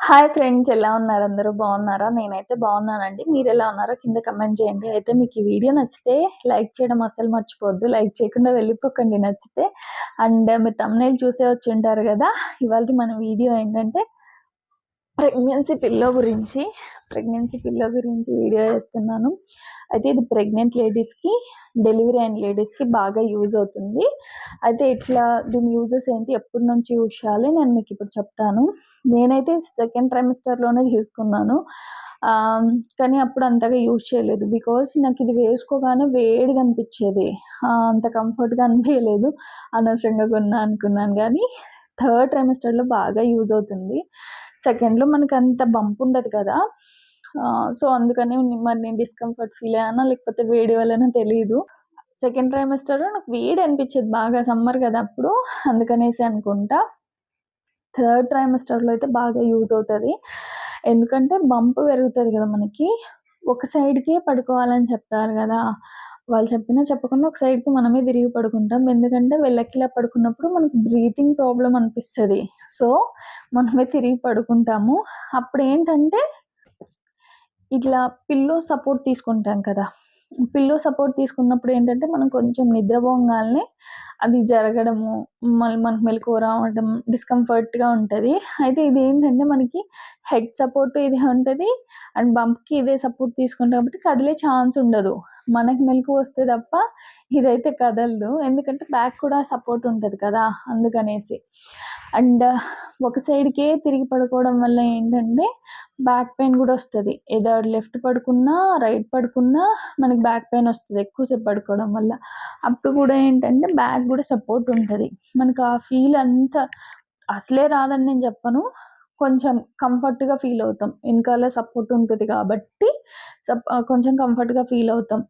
Hi friends, ఎలా ఉన్నారు? అందరూ బాగున్నారా? నేనైతే బాగున్నానండి. మీరు ఎలా ఉన్నారో కింద కమెంట్ చేయండి. అయితే మీకు ఈ వీడియో నచ్చితే లైక్ చేయడం అస్సలు మర్చిపోవద్దు. లైక్ చేయకుండా వెళ్ళిపోకండి నచ్చితే. అండ్ మీరు థంబ్‌నెయిల్ చూసే వచ్చి ఉంటారు కదా! ఇవాల్టి మన వీడియో ఏంటంటే ప్రెగ్నెన్సీ పిల్లో గురించి వీడియో చేస్తున్నాను. అయితే ఇది ప్రెగ్నెంట్ లేడీస్‌కి, డెలివరీ అయిన లేడీస్‌కి బాగా యూజ్ అవుతుంది. అయితే ఇట్లా దీని యూజెస్ ఏంటి, ఎప్పటి నుంచి యూజ్ చేయాలి నేను మీకు ఇప్పుడు చెప్తాను. నేనైతే సెకండ్ ట్రైమిస్టర్‌లోనే తీసుకున్నాను. కానీ అప్పుడు అంతగా యూజ్ చేయలేదు. బికాజ్ నాకు ఇది వేసుకోగానే వేడిగా అనిపించేది. అంత కంఫర్ట్‌గా అనిపియలేదు. అనవసరంగా కొన్నా అనుకున్నాను కానీ థర్డ్ ట్రైమిస్టర్‌లో బాగా యూజ్ అవుతుంది. సెకండ్‌లో మనకంత బంప్ ఉండదు కదా! సో, అందుకని మరి నేను డిస్కంఫర్ట్ ఫీల్ అయ్యానా లేకపోతే వేడి వల్లనో తెలీదు. సెకండ్ ట్రైమిస్టర్‌లో నాకు వేడి అనిపించేది బాగా, సమ్మర్ కదా అప్పుడు, అందుకనేసి అనుకుంటా. థర్డ్ ట్రైమిస్టర్‌లో అయితే బాగా యూజ్ అవుతది. ఎందుకంటే బంప్ పెరుగుతది కదా మనకి. ఒక సైడ్‌కే పడుకోవాలని చెప్తారు కదా! వాళ్ళు చెప్పినా చెప్పకుండా ఒక సైడ్‌కి మనమే తిరిగి పడుకుంటాం. ఎందుకంటే వెల్లకిలా పడుకున్నప్పుడు మనకు బ్రీతింగ్ ప్రాబ్లమ్ అనిపిస్తది. సో, మనమే తిరిగి పడుకుంటాము. అప్పుడేంటంటే ఇట్లా పిల్లో సపోర్ట్ తీసుకుంటాం కదా! పిల్లో సపోర్ట్ తీసుకున్నప్పుడు ఏంటంటే మనం కొంచెం నిద్రపోంగాల్నే అది జరగడము, మళ్ళీ మనకు మెలకువ రావడం డిస్కంఫర్ట్‌గా ఉంటది. అయితే ఇదేంటంటే మనకి హెడ్ సపోర్ట్ ఇది ఉంటది. అండ్ బంప్‌కి ఇదే సపోర్ట్ తీసుకుంటాం కాబట్టి కదిలే ఛాన్స్ ఉండదు. మనకి మెలుకువ వస్తే తప్ప ఇదైతే కదలదు. ఎందుకంటే బ్యాక్ కూడా సపోర్ట్ ఉంటది కదా! అందుకనేసి. అండ్ ఒక సైడ్‌కే తిరిగి పడుకోవడం వల్ల ఏంటంటే బ్యాక్ పెయిన్ కూడా వస్తది. ఎదర్ లెఫ్ట్ పడుకున్నా, రైట్ పడుకున్నా మనకి బ్యాక్ పెయిన్ వస్తది ఎక్కువసేపు పడుకోవడం వల్ల. అప్పుడు కూడా ఏంటంటే బ్యాక్ కూడా సపోర్ట్ ఉంటది. మనకు ఆ ఫీల్ అంతా అసలే రాదని నేను చెప్పను. కొంచెం కంఫర్ట్‌గా ఫీల్ అవుతాం. ఎనకాల సపోర్ట్ ఉంటది కాబట్టి కొంచెం కంఫర్ట్‌గా ఫీల్ అవుతాం.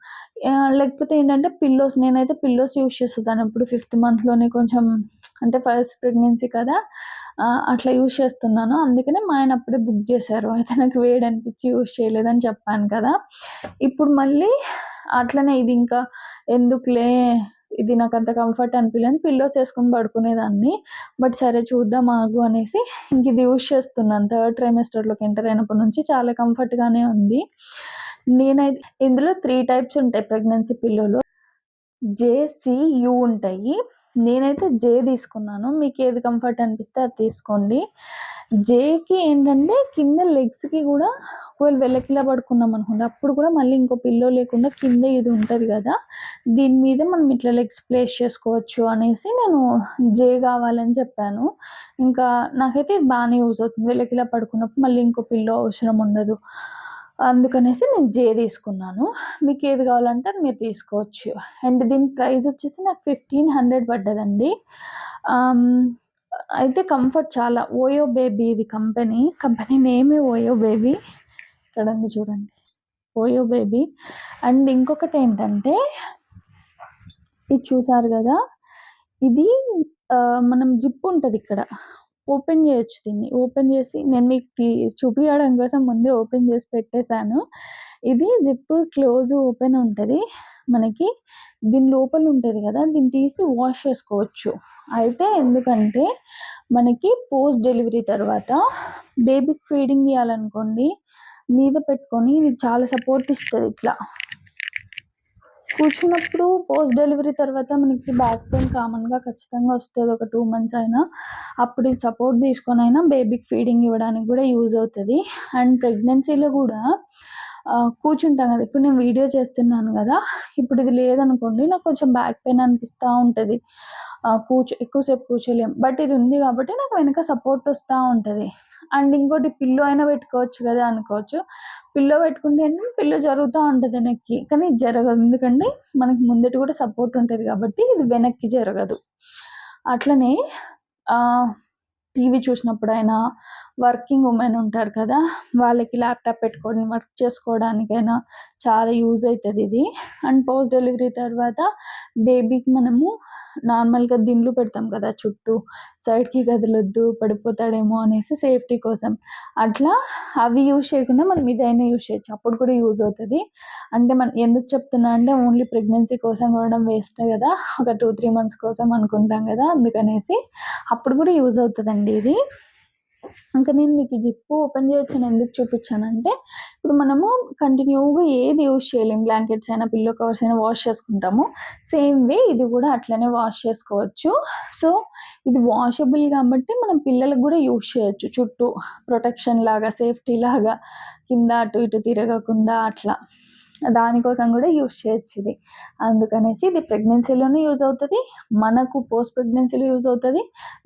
లేకపోతే ఏంటంటే పిల్లోస్, నేనైతే పిల్లోస్ యూజ్ చేసేదాన్ని. ఇప్పుడు 5థ్ మంత్‌లోనే కొంచెం అంటే ఫస్ట్ ప్రెగ్నెన్సీ కదా! అట్లా యూజ్ చేస్తున్నాను. అందుకనే మా ఆయన అప్పుడే బుక్ చేశారు. అయితే నాకు వేడనిపించి యూజ్ చేయలేదని చెప్పాను కదా! ఇప్పుడు మళ్ళీ అట్లనే ఇది ఇంకా ఎందుకులే, ఇది నాకంత కంఫర్ట్ అనిపియలేదని పిల్లోస్ ఏసుకొని పడుకునేదాన్ని. బట్ సరే చూద్దాం ఆగు అనేసి ఇంక ఇది యూజ్ చేస్తున్నాను. థర్డ్ ట్రైమిస్టర్‌లోకి ఎంటర్ అయినప్పటి నుంచి చాలా కంఫర్ట్‌గానే ఉంది. నేనైతే ఇందులో 3 టైప్స్ ఉంటాయి ప్రెగ్నెన్సీ పిల్లోలో. జే, సి, యూ ఉంటాయి. నేనైతే జే తీసుకున్నాను. మీకేది కంఫర్ట్ అనిపిస్తే అది తీసుకోండి. జేకి ఏంటంటే కింద లెగ్స్‌కి కూడా ఒకవేళ వెల్లకిలా పడుకున్నామనుకోండి, అప్పుడు కూడా మళ్ళీ ఇంకో పిల్లో లేకుండా కింద ఇది ఉంటది కదా! దీని మీద మనం ఇట్లా లెగ్స్ ప్లేస్ చేసుకోవచ్చు అనేసి నేను జే కావాలని చెప్పాను. ఇంకా నాకైతే ఇది బానే యూజ్ అవుతుంది. వెల్లకిలా పడుకున్నప్పుడు మళ్ళీ ఇంకో పిల్లో అవసరం ఉండదు. అందుకనేసి నేను జే తీసుకున్నాను. మీకేది కావాలంటే అది మీరు తీసుకోవచ్చు. అండ్ దీని ప్రైస్ వచ్చేసి నాకు 1500 పడ్డదండి. అయితే కంఫర్ట్ చాలా. ఓయో బేబీ ఇది కంపెనీ నేమే ఓయో బేబీ. ఇక్కడ ఉంది చూడండి, ఓయో బేబీ. అండ్ ఇంకొకటేంటంటే ఇది చూసారు కదా! ఇది మనం జిప్ ఉంటదిక్కడ. ఓపెన్ చేయొచ్చు దీన్ని. ఓపెన్ చేసి నేను మీకు చూపియడం కోసం ముందే ఓపెన్ చేసి పెట్టేసాను. ఇది జిప్ క్లోజ్ ఓపెన్ ఉంటది మనకి. దీని లోపల ఉంటది కదా! దీన్ని తీసి వాష్ చేసుకోవచ్చు. అయితే ఎందుకంటే మనకి పోస్ట్ డెలివరీ తర్వాత బేబీకి ఫీడింగ్ ఇయ్యాలనుకోండి, మీద పెట్టుకొని ఇది చాలా సపోర్ట్ ఇస్తది ఇట్లా. కూర్చున్నప్పుడు పోస్ట్ డెలివరీ తర్వాత మనకి బ్యాక్ పెయిన్ కామన్‌గా ఖచ్చితంగా వస్తది. ఒక 2 మంత్స్ అయినా. అప్పుడు ఈ సపోర్ట్ తీసుకొనైనా బేబీకి ఫీడింగ్ ఇవ్వడానికి కూడా యూజ్ అవుతది. అండ్ ప్రెగ్నెన్సీలో కూడా కూర్చుంటాం కదా! ఇప్పుడు నేను వీడియో చేస్తున్నాను కదా! ఇప్పుడు ఇది లేదనుకోండి, నాకు కొంచెం బ్యాక్ పెయిన్ అనిపిస్తా ఉంటది. ఎక్కువసేపు కూర్చోలేం. బట్ ఇది ఉంది కాబట్టి నాకు వెనక సపోర్ట్ వస్తా ఉంటది. అండ్ ఇంకోటి పిల్లో అయినా పెట్టుకోవచ్చు కదా అనుకోవచ్చు. పిల్లో పెట్టుకుంటే ఏంటంటే పిల్లో జరుగుతా ఉంటది వెనక్కి. కానీ ఇది జరగదు. ఎందుకంటే మనకి ముందట కూడా సపోర్ట్ ఉంటది కాబట్టి ఇది వెనక్కి జరగదు. అట్లనే టీవీ చూసినప్పుడైనా, వర్కింగ్ ఉమెన్ ఉంటారు కదా! వాళ్ళకి ల్యాప్‌టాప్ పెట్టుకొని వర్క్ చేసుకోవడానికైనా చాలా యూజ్ అయితది ఇది. అండ్ పోస్ట్ డెలివరీ తర్వాత బేబీకి మనము నార్మల్‌గా దిండ్లు పెడతాం కదా చుట్టూ. సైడ్‌కి కదలొద్దు, పడిపోతాడేమో అనేసి సేఫ్టీ కోసం. అట్లా అవి యూజ్ చేయకుండా మనం ఇదైనా యూజ్ చేయొచ్చు. అప్పుడు కూడా యూజ్ అవుతది. అంటే ఎందుకు చెప్తున్నా అంటే ఓన్లీ ప్రెగ్నెన్సీ కోసం కొనడం వేస్ట్ కదా! ఒక 2, 3 మంత్స్ కోసం అనుకుంటాం కదా! అందుకనేసి. అప్పుడు కూడా యూజ్ అవుతదండి ఇది. ఇంకా నేను మీకు ఈ జిప్పు ఓపెన్ చేయొచ్చని ఎందుకు చూపించానంటే, ఇప్పుడు మనము కంటిన్యూగా ఏది యూజ్ చేయలేం. బ్లాంకెట్స్ అయినా, పిల్లో కవర్స్ అయినా వాష్ చేసుకుంటాము. సేమ్ వే ఇది కూడా అట్లనే వాష్ చేసుకోవచ్చు. సో ఇది వాషబుల్ కాబట్టి మనం పిల్లలకు కూడా యూజ్ చేయొచ్చు. చుట్టూ ప్రొటెక్షన్ లాగా, సేఫ్టీ లాగా, కింద అటు ఇటు తిరగకుండా అట్లా. దానికోసం కూడా యూజ్ చేయొచ్చు ఇది. అందుకనేసి ఇది ప్రెగ్నెన్సీలోనే యూజ్ అవుతుంది, మనకు పోస్ట్ ప్రెగ్నెన్సీలో యూజ్ అవుతుంది,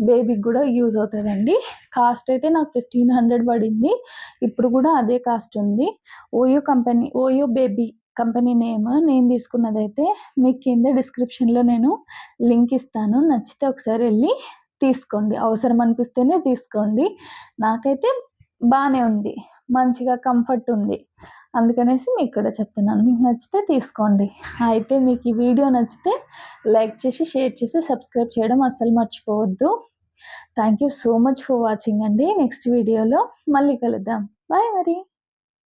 బేబీకి కూడా యూజ్ అవుతుందండి. కాస్ట్ అయితే నాకు 1500 పడింది. ఇప్పుడు కూడా అదే కాస్ట్ ఉంది. OYO company, OYO baby company name. నేను తీసుకున్నదైతే మీకు కింద డిస్క్రిప్షన్లో నేను లింక్ ఇస్తాను. నచ్చితే ఒకసారి వెళ్ళి తీసుకోండి. అవసరం అనిపిస్తేనే తీసుకోండి. నాకైతే బాగానే ఉంది, మంచిగా కంఫర్ట్ ఉంది. అందుకనేసి మీకు ఇక్కడ చెప్తున్నాను. మీకు నచ్చితే తీసుకోండి. అయితే మీకు ఈ వీడియో నచ్చితే లైక్ చేసి, షేర్ చేసి, సబ్స్క్రైబ్ చేయడం అస్సలు మర్చిపోవద్దు. Thank you so much for watching అండి. నెక్స్ట్ వీడియోలో మళ్ళీ కలుద్దాం. బాయ్ మరి.